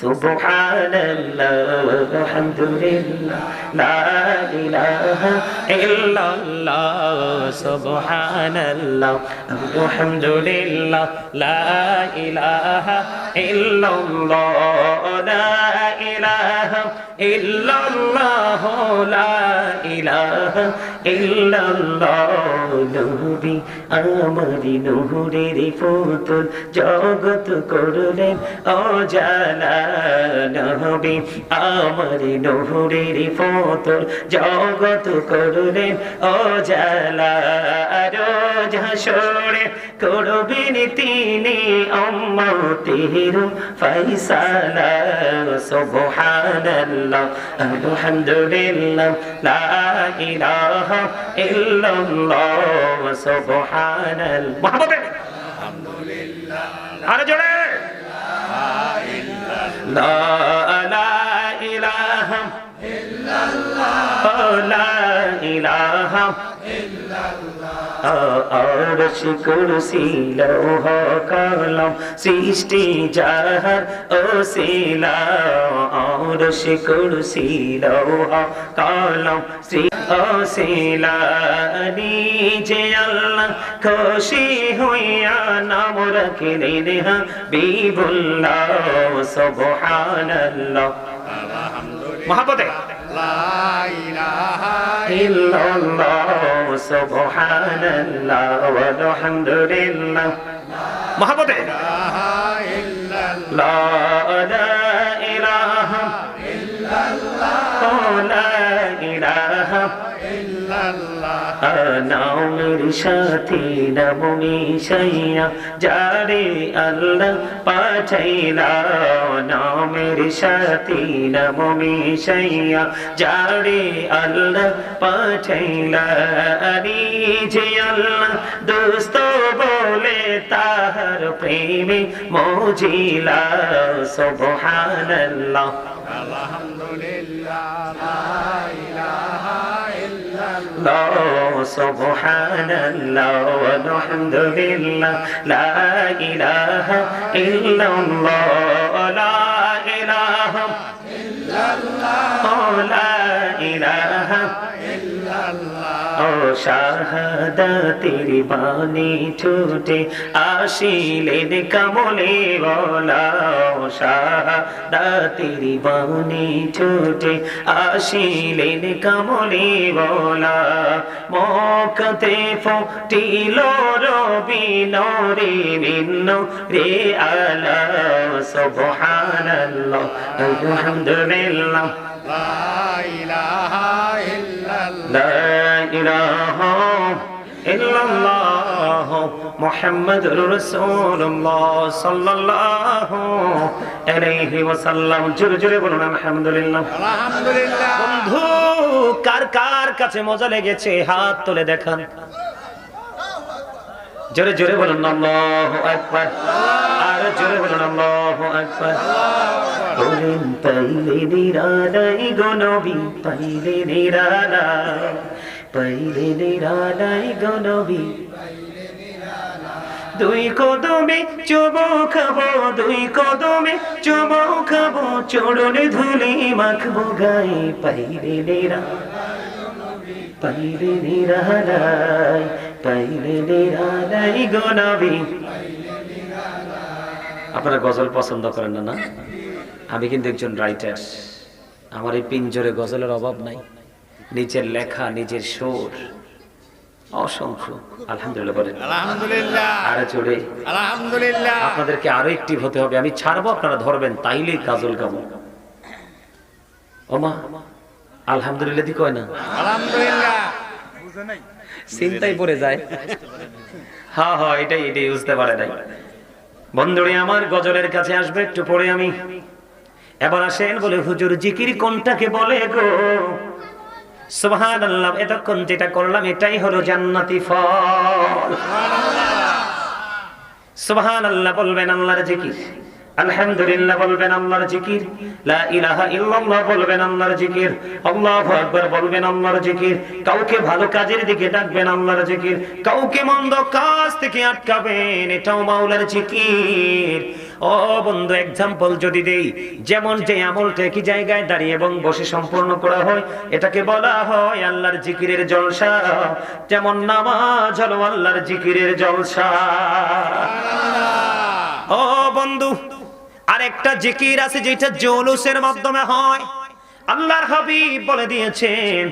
সুবহানাল্লাহ আলহামদুলিল্লাহ লা ইলাহা ইল্লাল্লাহ সুবহানাল্লাহ আলহামদুলিল্লাহ লা ইলাহা ইল্লাল্লাহ লা ইলাহা ইল্লাল্লাহ লা ইলাহা ইল্লাল্লাহ নবী আমারি নূরের পুতুল জগৎ করলেন অজালা নবী আমারি নূরের পুতুল জগৎ করলেন অজালা রোজ হাসরে করবেন তিনি উম্মতের ফয়সালা সুবহানাল্লাহ আলহামদুলিল্লাহ লা ইলাহা ইল্লাল্লাহ সুবহানাল্লাহ মুহাম্মদ আলহামদুলিল্লাহ আরে জোরে লা ইলাহা ইল্লাল্লাহ লা ইলাহা আরশ কুরসি লৌহ কলম সৃষ্টি যাহার ওসিলা আরশ কুরসি লৌহ কলম ওসিলা নিজে আল্লাহ খুশি হইয়া নাম রাখলেন হাবিবুল্লাহ সুবহানাল্লাহ মুহাম্মদ লা ইলাহা ইল্লাল্লাহ সুবহানাল্লাহ ওয়ালহামদুলিল্লাহ মুহাম্মদ লা ইলাহা ইল্লাল্লাহ লা ইলাহা ইল্লাল্লাহ নামের সাথে নাম মিশাইয়া যারে আল্লাহ পাঠাইলা নামের সাথে নাম মিশাইয়া যারে আল্লাহ পাঠাইলা যে আল্লাহ দোস্ত বলে তাহার প্রেমে মজিলা সুবহানাল্লাহ আলহামদুলিল্লাহ লা ইলাহা ইল্লাল্লাহ সুবহানাল্লাহ আলহামদুলিল্লাহ লা ইলাহা ইল্লাল্লাহ লা ইলাহা ইল্লাল্লাহ লা ইলাহা ও শাহাদাতের বাণী ছুটে আসিলেন কমলে ওয়ালা শাহাদাতের বাণী ছুটে আসিলেন কমলে ওয়ালা মক্কাতে ফুটিল রবি নূরে ভিন্ন রে আলা সুবহানাল্লাহ আলহামদুলিল্লাহ লা ইলাহা ইল্লাল্লাহ লা ইলাহা ইল্লাল্লাহ মুহাম্মাদুর রাসূলুল্লাহ সাল্লাল্লাহু আলাইহি ওয়াসাল্লাম জোরে জোরে বলুন আলহামদুলিল্লাহ আলহামদুলিল্লাহ বন্ধু কার কার কাছে মজা লেগেছে হাত তুলে দেখান জোরে জোরে বলুন আল্লাহু আকবার আর জোরে বলুন আল্লাহু আকবার বলেন পাইলে নিরালাই গো নবী পাইলে নিরালাই পাইলে নিরালাই গো নবী দুই কদমে চুমো খাবো দুই কদমে চুমো খাবো চরণে ধুলি মাখবো গায়ে পাইলে নিরালাই পাইলে নিরালাই গো নবী আপনারা গজল পছন্দ করেন না? আমি কিন্তু একজন রাইটার, আমার এই পিঞ্জরে গজলের অভাব নাই, নিজের লেখা নিজের সুর অসংখ্য। আলহামদুলিল্লাহ বলেন আলহামদুলিল্লাহ, আরে চলে আলহামদুলিল্লাহ। আপনাদেরকে আরো একটিভ হতে হবে, আমি ছাড়বো আপনারা ধরবেন, তাইলেই গজল গাবো। ওমা আলহামদুলিল্লাহ দি কয় না আলহামদুলিল্লাহ, বুঝে নাই, চিন্তায় পড়ে যায়। হ্যাঁ হ্যাঁ এটাই বুঝতে পারে নাই। বন্ধুরে আমার গজলের কাছে আসবে একটু পরে আমি। এবার আসেন বলে হুজুর জিকির কোনটাকে বলে গো? সুবহানাল্লাহ, এতক্ষণ যেটা করলাম এটাই হলো জান্নাতি ফল। সুবহানাল্লাহ বলবেন আল্লাহর জিকির, আলহামদুলিল্লাহ বলবেন আল্লাহর জিকির, লা ইলাহা ইল্লাল্লাহ বলবেন আল্লাহর জিকির, আল্লাহু আকবার বলবেন আল্লাহর জিকির, কাউকে ভালো কাজের দিকে ডাকবেন আল্লাহর জিকির, কাউকে মন্দ কাজ থেকে আটকাবেন এটাও মাওলার জিকির। ও বন্ধু এক্সাম্পল যদি দেই, যেমন যে আমলটা একই জায়গায় দাঁড়িয়ে এবং বসে সম্পূর্ণ করা হয় এটাকে বলা হয় আল্লাহর জিকিরের জলসা। যেমন নামাজ হলো আল্লাহর জিকিরের জলসা। ও বন্ধু আরেকটা জিকির আছে যেটা জৌলুসের মাধ্যমে হয়। আল্লাহর হাবিব বলে দিয়েছেন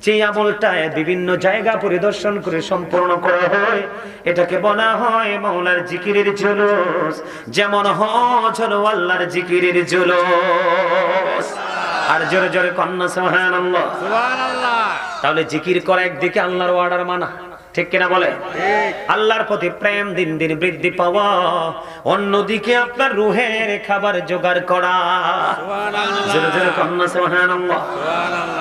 যে আমলটায় বিভিন্ন জায়গা পরিদর্শন করে সম্পূর্ণ করা হয় এটাকে বলা হয় মাওলার জিকিরের জুলুস। যেমন হজ হলো আল্লাহর জিকিরের জুলুস। আর জোরে জোরে কন্যা সুবহানাল্লাহ সুবহানাল্লাহ। তাহলে জিকির করা একদিকে আল্লাহর অর্ডার মানা, ঠিক কিনা বলে? আল্লাহর প্রতি প্রেম দিন দিন বৃদ্ধি পাওয়া, অন্যদিকে আপনার রুহের খাবার জোগাড় করা।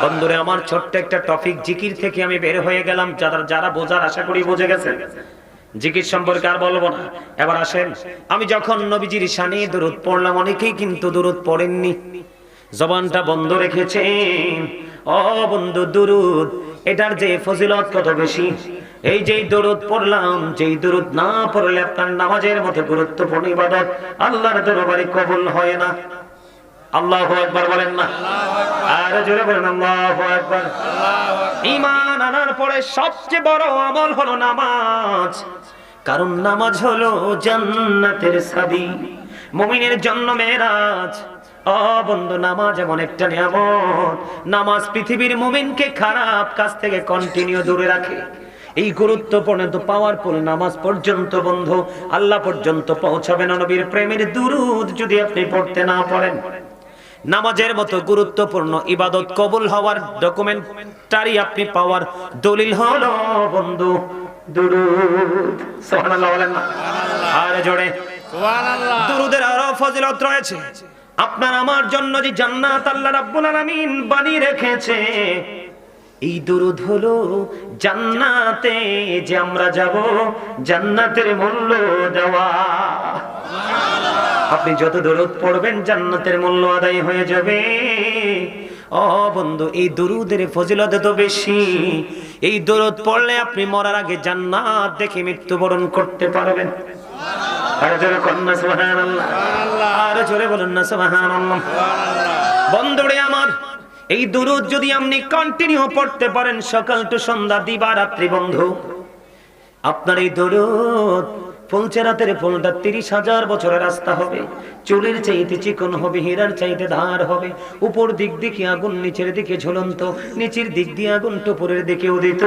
বন্ধুরে আমার ছোট্ট একটা টপিক জিকির থেকে আমি বের হয়ে গেলাম। যারা বোঝার আশা করি বুঝে গেছেন, জিকির সম্পর্কে আর বলবো না। এবার আসেন, আমি যখন নবীজির শানে দরুদ পড়লাম, অনেকেই কিন্তু দরুদ পড়েননি, জবানটা বন্ধ রেখেছেন। ও বন্ধু দুরুদ এটার যে ফজিলত কত বেশি। এই যে দরুদ পড়লাম, যেই দরুদ না পড়লে আপনার নামাজের মতো গুরুত্বপূর্ণ ইবাদত আল্লাহর দরবারে কবুল হয় না। আল্লাহু আকবার বলেন না? আর জোরে বলেন আল্লাহু আকবার। ঈমান আনার পরে সবচেয়ে বড় আমল হলো নামাজ, কারণ নামাজ হলো জান্নাতের চাবি, মুমিনের জন্য মেরাজ। ও বন্ধু নামাজ এমন একটা নিয়ামত, নামাজ পৃথিবীর মুমিনকে খারাপ কাজ থেকে কন্টিনিউ দূরে রাখে। এই গুরুত্বপূর্ণ তো পাওয়ারফুল নামাজ পর্যন্ত বন্ধু আল্লাহ পর্যন্ত পৌঁছাবে না নবীর প্রেমের দুরূদ যদি আপনি পড়তে না পারেন। নামাজের মতো গুরুত্বপূর্ণ ইবাদত কবুল হওয়ার ডকুমেন্টারি আপনি পাওয়ার দলিল হলো বন্ধু দুরূদ। সুবহানাল্লাহ বলেন না? আর জোরে সুবহানাল্লাহ। দুরূদের আরো ফজিলত রয়েছে। আপনার আমার জন্য যে জান্নাত আল্লাহ রাব্বুল আলামিন বানিয়ে রেখেছে, এই দরুদ হলো জান্নাতে যে আমরা যাব জান্নাতের মূল্য দেওয়া। আপনি যত দরুদ পড়বেন জান্নাতের মূল্য আদায় হয়ে যাবে। ও বন্ধু এই দরুদের ফজিলত তো বেশি। এই দরুদ পড়লে আপনি মরার আগে জান্নাত দেখে মৃত্যুবরণ করতে পারবেন। আর জোরে কন্যা সুবহানাল্লাহ, আর জোরে বলেন না সুবহানাল্লাহ। বন্ধুরে আমার এই দুরূদ যদি আপনি কন্টিনিউ পড়তে পারেন সকাল টু সন্ধ্যা দিবা রাত্রি বন্ধু, আপনার এই দুরূদ পৌঁছে রাতের ফুলটা 30,000 বছরের রাস্তা হবে। চুলের চাইতে চিকন হবে, হীরার চাইতে ধার হবে। উপর দিক দিকে আগুন, নিচের দিকে ঝুলন্ত, নিচের দিক দিয়ে আগুন উপরের দিকে উদিত।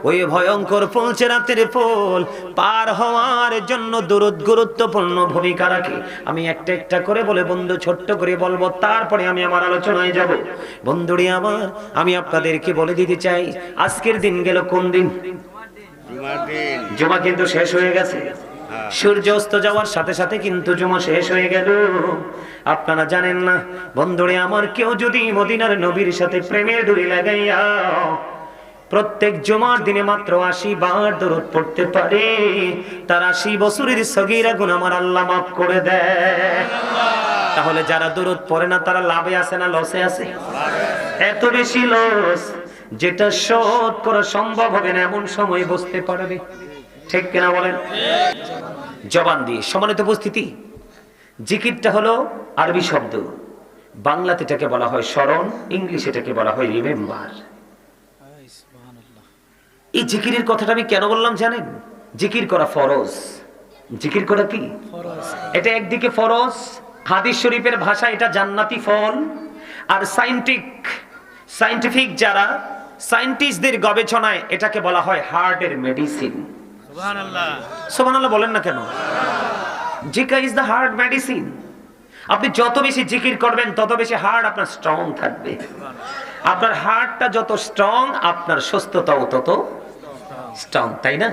ওই ভয়ঙ্কর পৌঁছে রাতের ফুল পার হওয়ার জন্য দুরূদ গুরুত্বপূর্ণ ভূমিকা রাখে। আমি একটা একটা করে বলে বন্ধু ছোট্ট করে বলবো, তারপরে আমি আমার আলোচনায় যাব। বন্ধুরে আমার আমি আপনাদেরকে বলে দিতে চাই, আজকের দিন গেল কোন দিন? জুমা কিন্তু শেষ হয়ে গেছে। সূর্য অস্ত যাওয়ার সাথে সাথে কিন্তু জুমা শেষ হয়ে গেল। আপনারা জানেন না বন্ধুরে আমার, কেউ যদি মদিনার নবীর সাথে প্রেমের ডুরি লাগাইয়া প্রত্যেক জুমার দিনে মাত্র 80 বার দরুদ পড়তে পারে, তার 80 বছরের সগীরা গুনাহ আমার আল্লাহ মাফ করে দেয়। তাহলে যারা দরুদ পড়ে না তারা লাভে আছে না লসে আছে? এত বেশি লস যেটা শোধ করা সম্ভব হবে না এমন সময় বুঝতে পারবে, ঠিক কিনা বলেন? জবান দিয়ে। সম্মানিত উপস্থিতি, জিকিরটা হলো আরবি শব্দ, বাংলাতে এটাকে বলা হয় স্মরণ, ইংলিশে এটাকে বলা হয় রিমেম্বার। এই জিকিরের কথাটা আমি কেন বললাম জানেন? জিকির করা ফরজ। জিকির করা কি ফরজ? এটা একদিকে ফরজ, হাদিস শরীফের ভাষা এটা জান্নাতি ফল। আর সায়েন্টিফিক যারা সায়েন্টিস্টদের গবেষণায় এটাকে বলা হয় হার্টের মেডিসিন। সুবহানাল্লাহ সুবহানাল্লাহ বলেন না কেন? জিকির ইজ দ্য হার্ট মেডিসিন। আপনি যত বেশি জিকির করবেন তত বেশি হার্ট আপনার স্ট্রং থাকবে। আপনার হার্টটা যত স্ট্রং আপনার সুস্থতাও তত স্ট্রং, তাই না?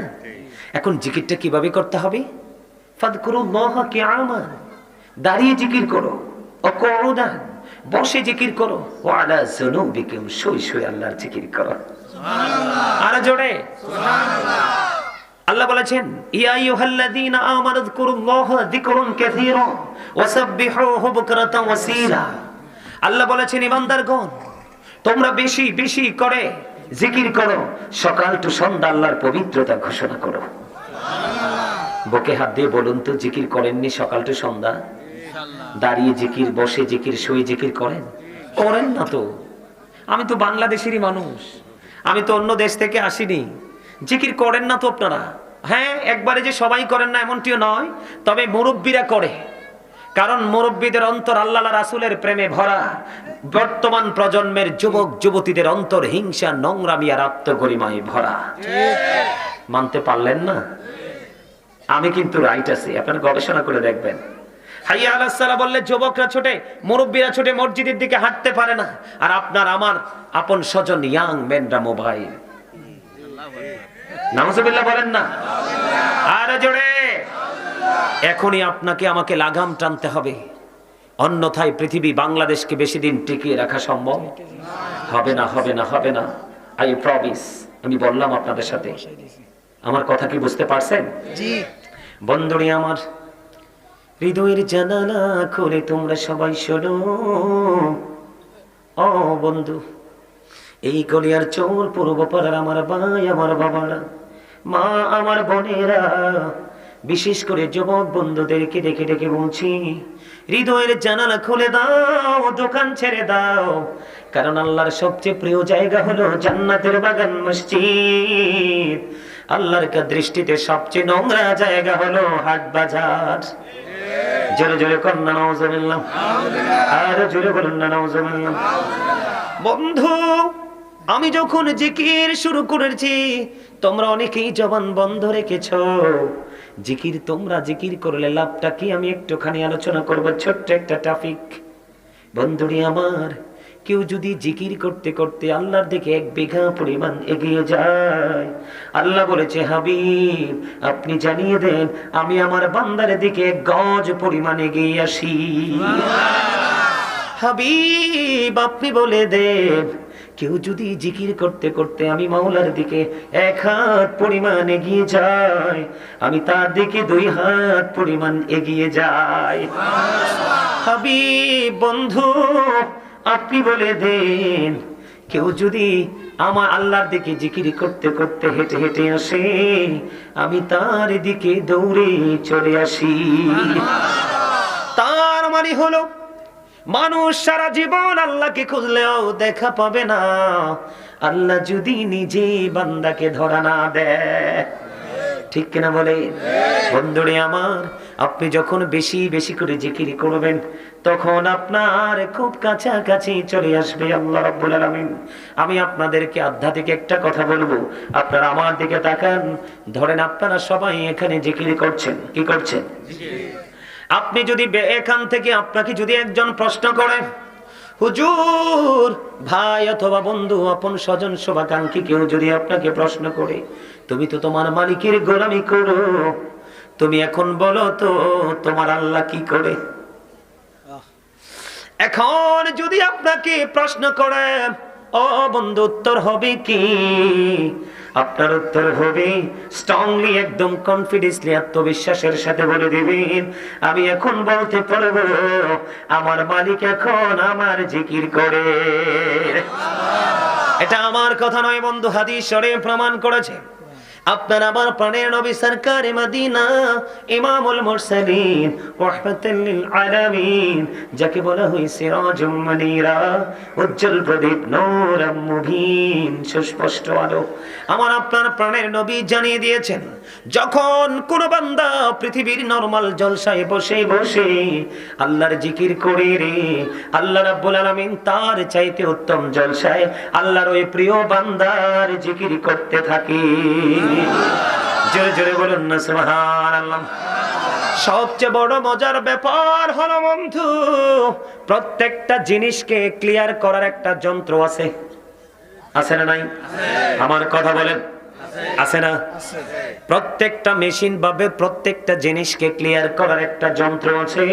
এখন জিকিরটা কিভাবে করতে হবে? ফাযকুরুল্লাহা কিয়ামান, দাঁড়িয়ে জিকির করো, ওয়াকুউদান, বসে জিকির করো, ওয়ালা যুনুবিকুম, শুয়ে শুয়ে আল্লাহর জিকির করো। সুবহানাল্লাহ। আর জোরে সুবহানাল্লাহ। আল্লাহ বলেছেন ইয়া আইয়ুহাল্লাযীনা আমানু যকুরুল্লাহা যিকরান কাসীরা ওয়াসাব্বিহুহু বুকরাতান ওয়াসীলা। আল্লাহ বলেছেন ইমানদারগণ তোমরা বেশি বেশি করে জিকির করো, সকাল টু সন্ধ্যা আল্লাহর পবিত্রতা ঘোষণা করো। সুবহানাল্লাহ। বুকে হাত দিয়ে বলুন তো, জিকির করেননি সকাল টু সন্ধ্যা? দাঁড়িয়ে জিকির, বসে জিকির, শুয়ে জিকির করেন? করেন না তো। আমি তো বাংলাদেশেরই মানুষ, আমি তো অন্য দেশ থেকে আসিনি। জিকির করেন না তো আপনারা? হ্যাঁ, একবারে যে সবাই করেন না এমনটিও নয়, তবে মুরব্বীরা করে। কারণ মুরব্বীদের অন্তর আল্লাহ রাসূলের প্রেমে ভরা। বর্তমান প্রজন্মের যুবক যুবতীদের অন্তর হিংসা, নোংরামি আর আত্মগরিমায় ভরা। মানতে পারলেন না? আমি কিন্তু রাইট আছি, আপনারা গবেষণা করে দেখবেন। হাইয়া আলাস সালাহ বললে যুবকরা ছোটে, মুরব্বীরা ছোটে, মসজিদের দিকে হাঁটতে পারে না। আর আপনার আমার আপন স্বজন ইয়াং মেনরা মোবাইল। নাউজুবিল্লাহ বলেন না? আর জোরে। এখনই আপনাকে আমাকে লাগাম টানতে হবে, অন্যথায় পৃথিবী বাংলাদেশকে বেশি দিন টিকিয়ে রাখা সম্ভব হবে না, হবে না, হবে না। I promise. আমি বললাম আপনাদের সাথে, আমার কথা কি বুঝতে পারছেন? জি। বন্ধুরে আমার, হৃদয়ের জানালা খুলে তোমরা সবাই শোনো। ও বন্ধু, এই গলিয়ার চোর পূর্ব পাড়ার আমার ভাই, আমার বাবারা, মা, আমার বোনেরা, বিশেষ করে যুবক বন্ধুদেরকে ডেকে ডেকে বলছি, হৃদয়ের জানালা খুলে দাও, দোকান ছেড়ে দাও। কারণ আল্লাহর সবচেয়ে প্রিয় জায়গা হলো জান্নাতের বাগান, মসজিদ। আল্লাহর দৃষ্টিতে সবচেয়ে নোংরা জায়গা হলো হাট বাজার। জোরে জোরে কন্যা নাউজুবিল্লাহ, আর জোরে বলুন না নাউজুবিল্লাহ। বন্ধু, আমি যখন জিকির শুরু করেছি, তোমরা অনেকেই জবান বন্ধ রেখেছ। জিকির তোমরা জিকির করলে লাভটা কি, আমি একটুখানি আলোচনা করব, ছোট্ট একটা টপিক। বন্ধুরি আমার, কেউ যদি জিকির করতে করতে আল্লাহর দিকে 1 বিঘা পরিমাণ এগিয়ে যায়, আল্লাহ বলেছে, হাবিব আপনি জানিয়ে দেন আমি আমার বান্দার দিকে 1 গজ পরিমাণ এগিয়ে আসি। হাবিব আপনি বলে দেন, কেউ যদি জিকির করতে করতে আমি মাওলার দিকে 1 হাত পরিমাণ এগিয়ে যায়, আমি তার দিকে 2 হাত পরিমাণ এগিয়ে যাই। হাবিব বন্ধু আপনি বলে দেন, কেউ যদি আমার আল্লাহর দিকে জিকির করতে করতে হেঁটে হেঁটে আসে, আমি তার দিকে দৌড়ে চলে আসি। তার মানে হলো, মানুষ সারা জীবন আল্লাহকে খুঁজলেও দেখা পাবে না, আল্লাহ যদি নিজে বান্দাকে ধরা না দেয়। ঠিক কিনা বলে? বন্ধুরে আমার, আপনি যখন বেশি বেশি করে জিকির করবেন, তখন আপনার খুব কাছাকাছি চলে আসবে আল্লাহ রাব্বুল আলামিন। আমি আপনাদেরকে আধ্যাত্মিক একটা কথা বলবো, আপনারা আমার দিকে তাকান। ধরেন আপনারা সবাই এখানে জিকির করছেন, কি করছেন? আপনি যদি এখান থেকে আপনাকে যদি একজন প্রশ্ন করে, হুজুর, ভাই অথবা বন্ধু, আপন স্বজন শুভাকাঙ্ক্ষী কেউ যদি আপনাকে প্রশ্ন করে, তুমি তো তোমার মালিকের গোলামি করো, তুমি এখন বলো তো তোমার আল্লাহ কি করে? এখন যদি আপনাকে প্রশ্ন করে, ও বন্ধু, উত্তর হবে কি? আপনার উত্তর হবে স্ট্রংলি, একদম কনফিডেন্সলি, আত্মবিশ্বাসের সাথে বলে দিবেন, আমি এখন বলতে পারবো আমার মালিক এখন আমার জিকির করে। এটা আমার কথা নয় বন্ধু, হাদিস শরীফ প্রমাণ করেছে। আপনার আমার প্রাণের নবী সরকারে মদিনা, ইমামুল মুরসালিন, রাহমাতুল লিল আলামিন, যাকে বলা হয় সিরাজুম মুনীরা, উজ্জ্বল প্রদীপ, নূরুম মুবিন, সুস্পষ্ট আলো। আমার আপনার প্রাণের নবী জানিয়ে দিয়েছেন, যখন কোন বান্দা পৃথিবীর নরমাল জলসায় বসে বসে আল্লাহর জিকির করে রে, আল্লাহ রাব্বুল আলামিন তার চাইতে উত্তম জলসায় আল্লাহর ওই প্রিয় বান্দার জিকির করতে থাকে। জোরে জোরে বলুন না সুবহানাল্লাহ। সবচেয়ে বড় মজার ব্যাপার হলো বন্ধু, প্রত্যেকটা জিনিসকে ক্লিয়ার করার একটা যন্ত্র আছে, আছে না নাই? আমার কথা বলেন, আছে না? প্রত্যেকটা মেশিন ভাবে প্রত্যেকটা জিনিসকে ক্লিয়ার করার একটা যন্ত্র আছে।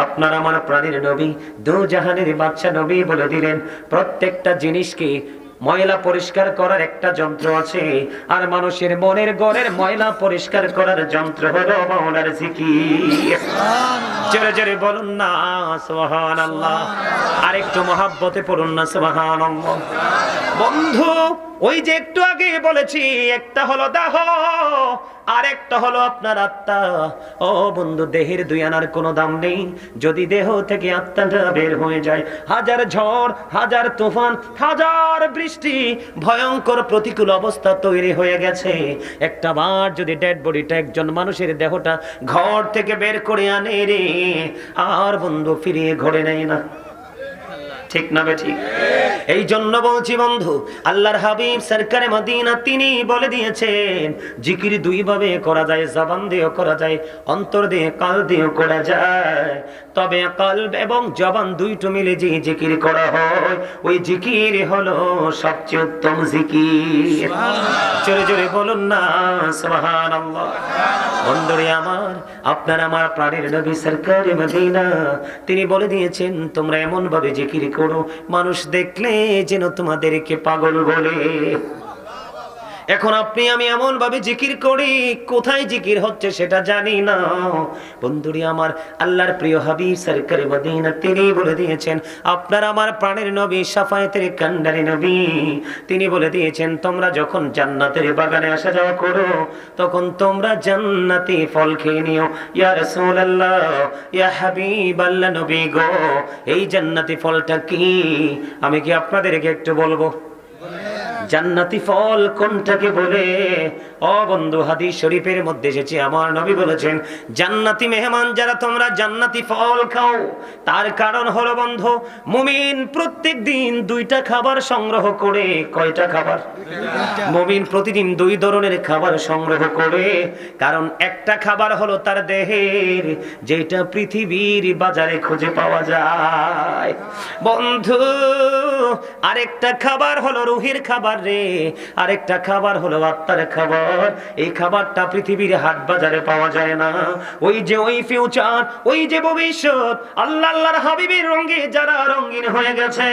আপনার আমার প্রাণের নবী, দু জাহানের বাদশা নবী বলে দিলেন, প্রত্যেকটা জিনিসকে ময়লা পরিষ্কার করার একটা যন্ত্র আছে, আর মানুষের মনের ঘরের ময়লা পরিষ্কার করার যন্ত্র হলো মাওলার জিকির। জোরে জোরে বলুন না সুবহানাল্লাহ, আর একটু মহাব্বতে পড়ুন না সুবহানাল্লাহ। বন্ধু, ওই যে একটু আগে বলেছি, একটা হলো দেহ আর একটা হলো আপনার আত্মা। ও বন্ধু, দেহের দুই আনার কোনো দাম নেই। যদি দেহ থেকে আত্মাটা বের হয়ে যায়, হাজার ঝড়, হাজার তুফান, হাজার বৃষ্টি, ভয়ঙ্কর প্রতিকূল অবস্থা তৈরি হয়ে গেছে, একটা বার যদি ডেড বডিটা একজন মানুষের দেহটা ঘর থেকে বের করে আনে রে, আর বন্ধু ফিরিয়ে ঘরে নেয় না। ঠিক না বেঠিক? এই জন্য বলছি বন্ধু, আল্লাহর হাবিব সরকারে মদিনা তিনি বলে দিয়েছেন, জিকির দুই ভাবে করা যায়, জবান দিয়েও করা যায়, অন্তর দিয়ে কাল দিয়েও করা যায়। তবে কলব এবং জবান দুইটো মিলে যে জিকির করা হয়, ওই জিকির হলো সবচেয়ে উত্তম জিকির। জোরে জোরে বলুন না সুবহানাল্লাহ। বন্ধুরে আমার, আপনার আমার প্রাণের নবী সরকারে মদিনা তিনি বলে দিয়েছেন, তোমরা এমন ভাবে জিকির করো মানুষ দেখলে যেন তোমাদেরকে পাগল বলে। এখন আপনি আমি এমন ভাবে জিকির করি, কোথায় জিকির হচ্ছে সেটা জানি না। বন্ধুরি আমার, আল্লাহর প্রিয় হাবিব সরকারে মদিনা তিনি বলে দিয়েছেন, আপনার আমার প্রাণের নবী শাফায়েতের কান্ডারি নবী তিনি বলে দিয়েছেন, তোমরা যখন জান্নাতের বাগানে আসা যাওয়া করো, তখন তোমরা জান্নাতি ফল খেয়ে নিও। ইয়া রাসূলুল্লাহ, ইয়া হাবিবাল্লাহ নবী গো, এই জান্নাতি ফলটা কি? আমি কি আপনাদেরকে একটু বলবো? জান্নাতি ফল কোনটাকে বলে? ও বন্ধু, হাদিস শরীফের মধ্যে এসেছে, আমার নবী বলেছেন, জান্নাতি মেহমান যারা তোমরা জান্নাতি ফল খাও, তার কারণ হলো বন্ধু, মুমিন প্রত্যেক দিন দুইটা খাবার সংগ্রহ করে। কয়টা খাবার? মুমিন প্রতিদিন দুই ধরনের খাবার সংগ্রহ করে। কারণ একটা খাবার হলো তার দেহের, যেটা পৃথিবীর বাজারে খুঁজে পাওয়া যায় বন্ধু। আরেকটা খাবার হলো রুহের খাবার রে, আরেকটা খাবার হলো আত্মার খাবার। এই খাবারটা পৃথিবীর হাট বাজারে পাওয়া যায় না। ওই যে ওই ফিউচার, ওই যে ভবিষ্যৎ, আল্লাহর হাবিবের রঙে যারা রঙিন হয়ে গেছে,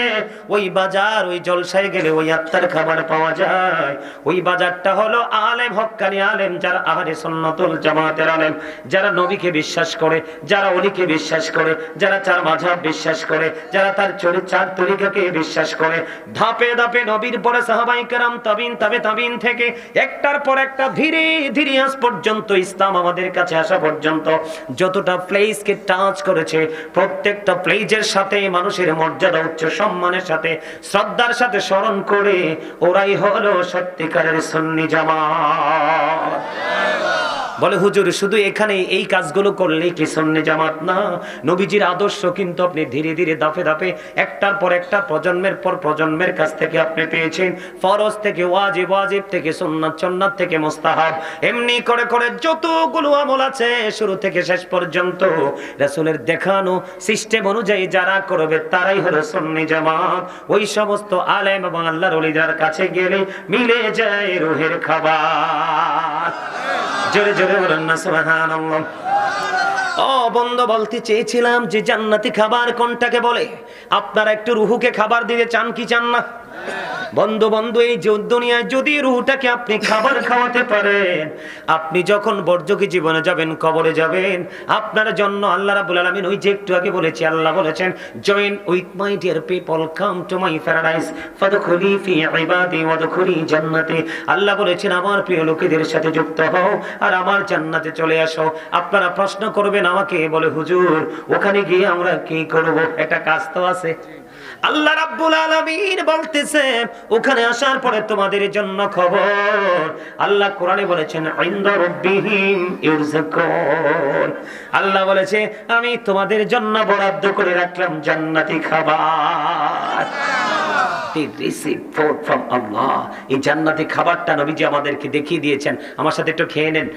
ওই বাজার, ওই জলসায় গেলে ওই আত্মার খাবার পাওয়া যায়। ওই বাজারটা হলো আলেম, হক্কানি আলেম, যারা আহলে সুন্নাতুল জামাতের আলেম, যারা নবীকে বিশ্বাস করে, যারা ওলিকে বিশ্বাস করে, যারা চার মাযহাব বিশ্বাস করে, যারা তার চার তরিকাকে বিশ্বাস করে। ধাপে ধাপে নবীর পরে সাহাবায়ে কেরাম, তাবিন, তাবে তাবিন থেকে একটার পর একটা ধীরে ধীরে আজ পর্যন্ত ইসলাম আমাদের কাছে আসা পর্যন্ত যতটা প্লেসকে টাচ করেছে, প্রত্যেকটা প্লেজের সাথে মানুষের মর্যাদা, উচ্চ সম্মানের সাথে, শ্রদ্ধার সাথে স্মরণ করে, ওরাই হলো সত্যিকারের সুন্নি জামাত। বলে হুজুর, শুধু এখানে এই কাজগুলো করলেই কি সুন্নি জামাত? না, নবীজির আদর্শ কিন্তু আপনি ধীরে ধীরে ধাপে ধাপে একটার পর একটা প্রজন্মের পর প্রজন্মের কাছ থেকে আপনি পেয়েছেন। ফরজ থেকে ওয়াজিব, ওয়াজিব থেকে সুন্নাত, সুন্নাত থেকে মুস্তাহাব, এমনি করে করে যতগুলো আমল আছে শুরু থেকে শেষ পর্যন্ত রাসূলের দেখানো সিস্টেম অনুযায়ী যারা করবে তারাই হলো সুন্নি জামাত। ওই সমস্ত আলেম এবং আল্লাহর ওলিদের কাছে গেলে মিলে যায় রুহের খাবার। জোরে জোরে বলেন না সুবহানাল্লাহ। ও বন্ধু, বলতে চেয়েছিলাম যে জান্নাতি খাবার কোনটাকে বলে। আপনারা একটু রুহুকে খাবার দিতে চান কি চান না? বন্ধু বন্ধু, এই দুনিয়ায় যদি রুহটাকে আপনি খাবার খাওয়াতে পারেন, আপনি যখন বর্জকি জীবনে যাবেন, কবরে যাবেন, আপনার জন্য আল্লাহ রাব্বুল আলামিন, ওই যে একটু আগে বলেছি, আল্লাহ বলেছেন, join with my dear people, come to my paradise, ফাদখুলি ফি ইবাদি ওয়াদখুলি জান্নাতি। আল্লাহ বলেছেন, আমার প্রিয় লোকেদের সাথে যুক্ত হও আর আমার জান্নাতে চলে আসো। আপনারা প্রশ্ন করবেন আমাকে, বলে হুজুর ওখানে গিয়ে আমরা কি করব? একটা কাজ তো আছে। আল্লাহ রাব্বুল আলামিন বলতেছে, ওখানে আসার পরে তোমাদের জন্য খবর। আল্লাহ কোরআনে বলেছেন, ইনদা রাব্বিহিম ইরযাকুন। আল্লাহ বলেছে, আমি তোমাদের জন্য বরাদ্দ করে রাখলাম জান্নাতি খাবার। রিসিভ ফুড ফ্রম আল্লাহ। এই জান্নাতি খাবারটা নবীজি আমাদেরকে দেখিয়ে দিয়েছেন। আমার সাথে একটু খেয়ে নেন।